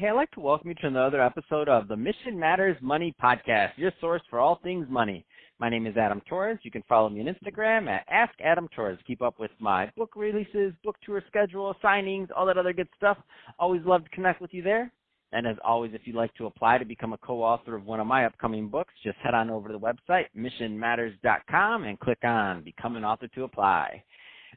Hey, I'd like to welcome you to another episode of the Mission Matters Money Podcast, your source for all things money. My name is Adam Torres. You can follow me on Instagram at AskAdamTorres. Keep up with my book releases, book tour schedule, signings, all that other good stuff. Always love to connect with you there. And as always, if you'd like to apply to become a co-author of one of my upcoming books, just head on over to the website, missionmatters.com, and click on Become an Author to apply.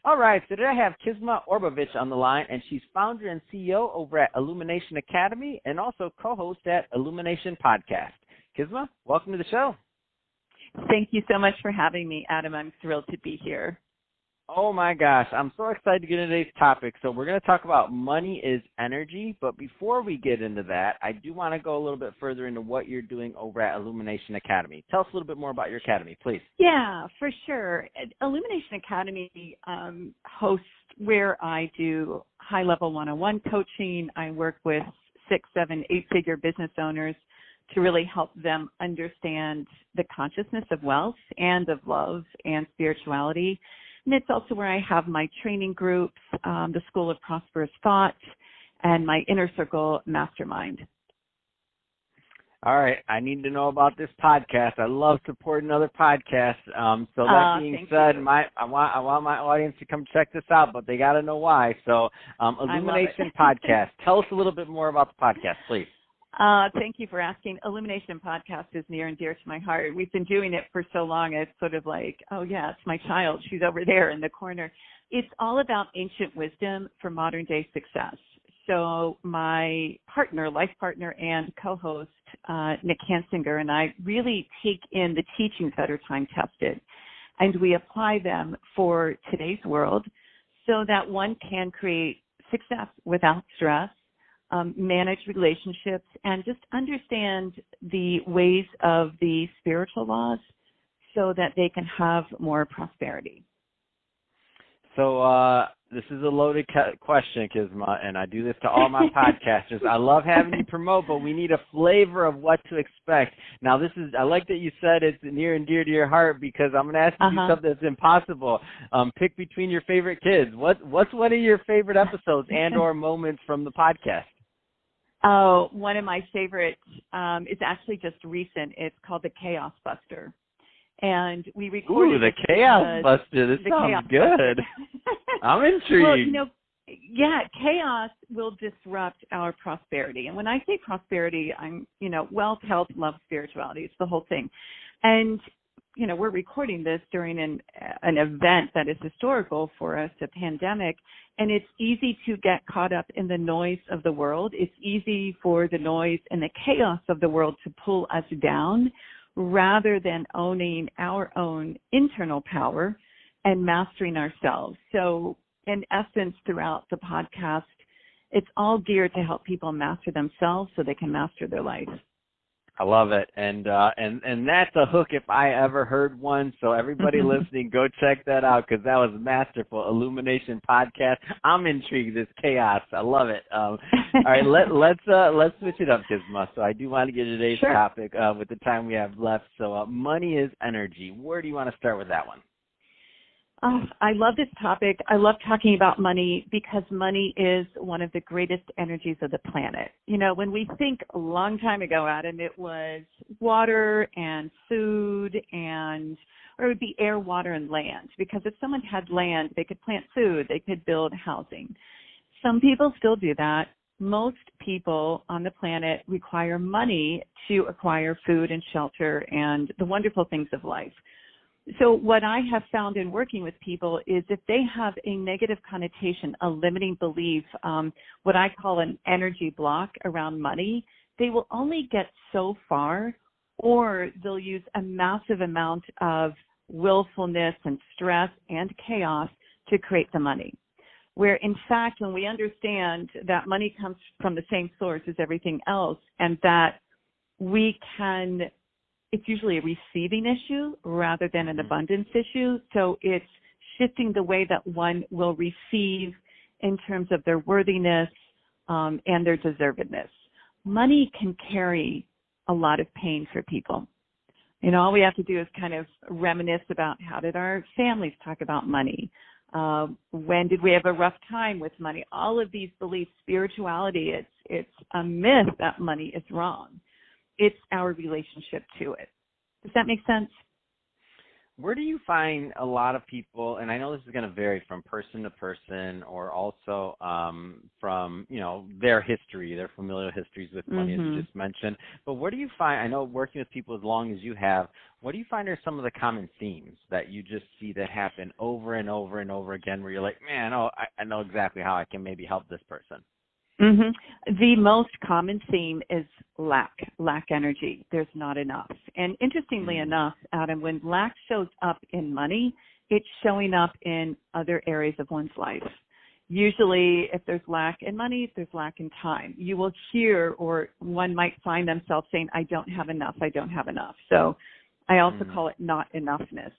All right, so today I have Kisma Orbovich on the line, and she's founder and CEO over at Illumination Academy and also co-host at Illumination Podcast. Kisma, welcome to the show. Thank you so much for having me, Adam. I'm thrilled to be here. Oh, my gosh. I'm so excited to get into today's topic. So we're going to talk about money is energy. But before we get into that, I do want to go a little bit further into what you're doing over at Illumination Academy. Tell us a little bit more about your academy, please. Yeah, for sure. Illumination Academy hosts where I do high-level one-on-one coaching. I work with 6, 7, 8-figure business owners to really help them understand the consciousness of wealth and of love and spirituality. And it's also where I have my training groups, the School of Prosperous Thought, and my Inner Circle Mastermind. All right. I need to know about this podcast. I love supporting other podcasts. So that being said, I want my audience to come check this out, but they got to know why. So Illumination Podcast. Tell us a little bit more about the podcast, please. Thank you for asking. Illumination Podcast is near and dear to my heart. We've been doing it for so long. It's sort of like, oh, yeah, it's my child. She's over there in the corner. It's all about ancient wisdom for modern day success. So my partner, life partner and co-host, Nick Hansinger, and I really take in the teachings that are time tested, and we apply them for today's world so that one can create success without stress, manage relationships, and just understand the ways of the spiritual laws so that they can have more prosperity. So this is a loaded question, Kisma, and I do this to all my podcasters. I love having you promote, but we need a flavor of what to expect. Now, I like that you said it's near and dear to your heart because I'm going to ask you to do something that's impossible. Pick between your favorite kids. What's one of your favorite episodes and or moments from the podcast? Oh, one of my favorites is actually just recent. It's called The Chaos Buster. And we recorded the Chaos Buster. This sounds good. I'm intrigued. Well, chaos will disrupt our prosperity. And when I say prosperity, I'm, wealth, health, love, spirituality. It's the whole thing. And, we're recording this during an event that is historical for us, a pandemic. And it's easy to get caught up in the noise of the world. It's easy for the noise and the chaos of the world to pull us down rather than owning our own internal power and mastering ourselves. So in essence, throughout the podcast, it's all geared to help people master themselves so they can master their life. I love it. And that's a hook if I ever heard one. So everybody listening, go check that out because that was masterful. Illumination Podcast. I'm intrigued. This chaos. I love it. All right, let's switch it up, Kisma. So I do want to get to today's topic with the time we have left. So money is energy. Where do you want to start with that one? Oh, I love this topic. I love talking about money because money is one of the greatest energies of the planet. When we think a long time ago, Adam, it was water and food or it would be air, water, and land. Because if someone had land, they could plant food, they could build housing. Some people still do that. Most people on the planet require money to acquire food and shelter and the wonderful things of life. So what I have found in working with people is if they have a negative connotation, a limiting belief, what I call an energy block around money, they will only get so far, or they'll use a massive amount of willfulness and stress and chaos to create the money. Where in fact, when we understand that money comes from the same source as everything else and that it's usually a receiving issue rather than an abundance issue. So it's shifting the way that one will receive in terms of their worthiness and their deservedness. Money can carry a lot of pain for people. All we have to do is kind of reminisce about how did our families talk about money? When did we have a rough time with money? All of these beliefs, spirituality, it's a myth that money is wrong. It's our relationship to it. Does that make sense? Where do you find a lot of people, and I know this is going to vary from person to person, or also from, their history, their familial histories with money, as you just mentioned, but where do you find, I know working with people as long as you have, what do you find are some of the common themes that you just see that happen over and over and over again, where you're like, man, I know exactly how I can maybe help this person? The most common theme is lack energy. There's not enough. And interestingly enough, Adam, when lack shows up in money, it's showing up in other areas of one's life. Usually, if there's lack in money, there's lack in time. You will hear, or one might find themselves saying, I don't have enough. So I also call it not enoughness.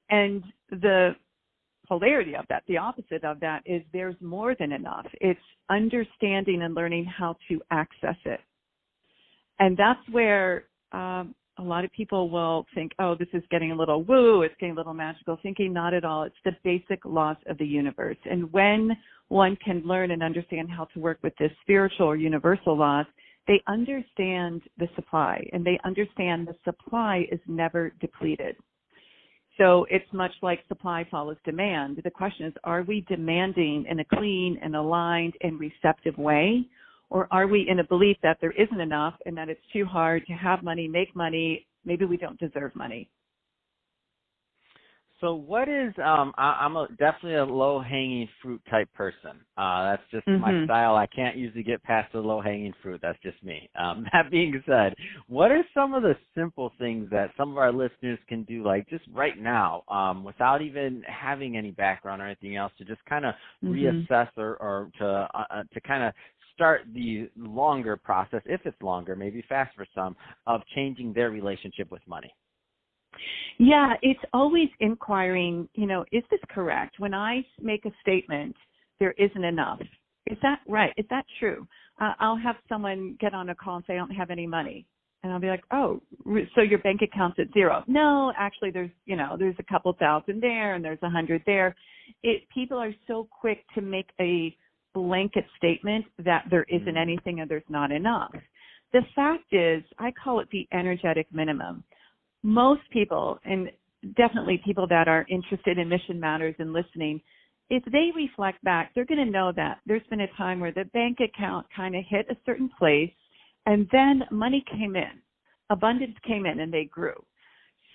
And the polarity of that, the opposite of that, is there's more than enough. It's understanding and learning how to access it. And that's where a lot of people will think, oh, this is getting a little woo, it's getting a little magical thinking. Not at all. It's the basic laws of the universe. And when one can learn and understand how to work with this spiritual or universal laws, they understand the supply, and they understand the supply is never depleted. So it's much like supply follows demand. The question is, are we demanding in a clean and aligned and receptive way? Or are we in a belief that there isn't enough and that it's too hard to have money, make money, maybe we don't deserve money? So what is, I'm definitely a low-hanging fruit type person. That's just my style. I can't usually get past the low-hanging fruit. That's just me. That being said, what are some of the simple things that some of our listeners can do, like just right now, without even having any background or anything else, to just kind of reassess or to kind of start the longer process, if it's longer, maybe fast for some, of changing their relationship with money? Yeah, it's always inquiring, is this correct? When I make a statement, there isn't enough. Is that right? Is that true? I'll have someone get on a call and say, I don't have any money. And I'll be like, oh, so your bank account's at zero. No, actually, there's a couple thousand there and there's 100 there. People are so quick to make a blanket statement that there isn't anything and there's not enough. The fact is, I call it the energetic minimum. Most people, and definitely people that are interested in Mission Matters and listening, if they reflect back, they're going to know that there's been a time where the bank account kind of hit a certain place, and then money came in, abundance came in, and they grew.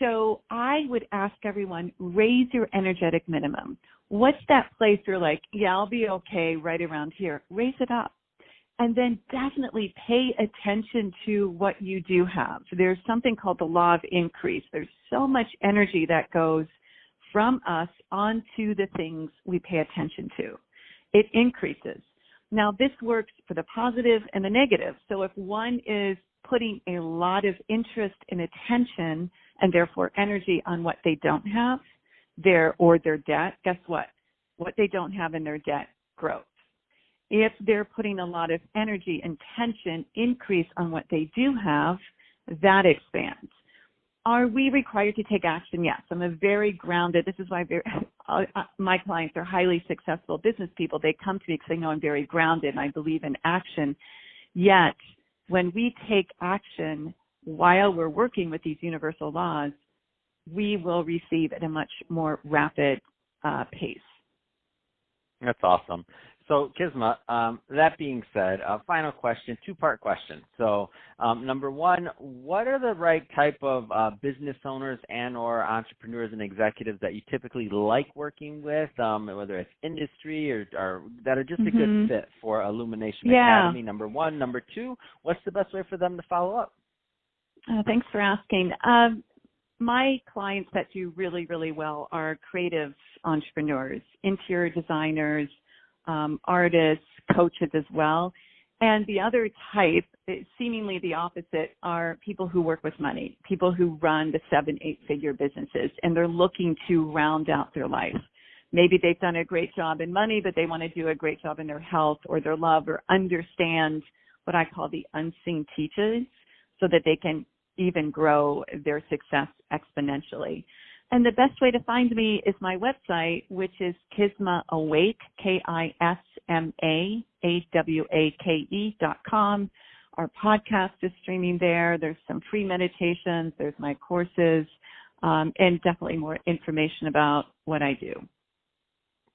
So I would ask everyone, raise your energetic minimum. What's that place you're like, yeah, I'll be okay right around here? Raise it up. And then definitely pay attention to what you do have. There's something called the law of increase. There's so much energy that goes from us onto the things we pay attention to. It increases. Now, this works for the positive and the negative. So if one is putting a lot of interest and attention and therefore energy on what they don't have, their debt, guess what? What they don't have in their debt grows. If they're putting a lot of energy and tension, increase on what they do have, that expands. Are we required to take action? Yes. I'm a very grounded, this is why my clients are highly successful business people. They come to me because they know I'm very grounded and I believe in action. Yet, when we take action while we're working with these universal laws, we will receive at a much more rapid pace. That's awesome. So, Kisma, that being said, final question, two-part question. So, number one, what are the right type of business owners and or entrepreneurs and executives that you typically like working with, whether it's industry or that are just a good fit for Illumination Academy, number one? Number two, what's the best way for them to follow up? Thanks for asking. My clients that do really, really well are creative entrepreneurs, interior designers, artists, coaches as well. And the other type, seemingly the opposite, are people who work with money, people who run the 7-8-figure businesses, and they're looking to round out their life. Maybe they've done a great job in money, but they want to do a great job in their health or their love, or understand what I call the unseen teachers so that they can even grow their success exponentially. And the best way to find me is my website, which is Kisma Awake, KismaAwake.com. Our podcast is streaming there. There's some free meditations. There's my courses, and definitely more information about what I do.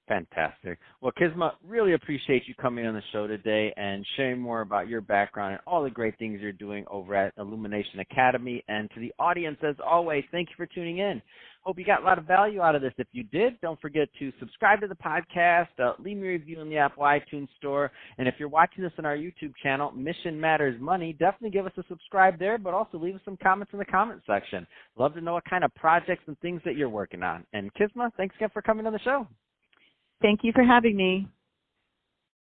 Fantastic. Well, Kisma, really appreciate you coming on the show today and sharing more about your background and all the great things you're doing over at Illumination Academy. And to the audience, as always, thank you for tuning in. Hope you got a lot of value out of this. If you did, don't forget to subscribe to the podcast, leave me a review in the Apple iTunes store. And if you're watching this on our YouTube channel, Mission Matters Money, definitely give us a subscribe there, but also leave us some comments in the comment section. Love to know what kind of projects and things that you're working on. And Kisma, thanks again for coming on the show. Thank you for having me.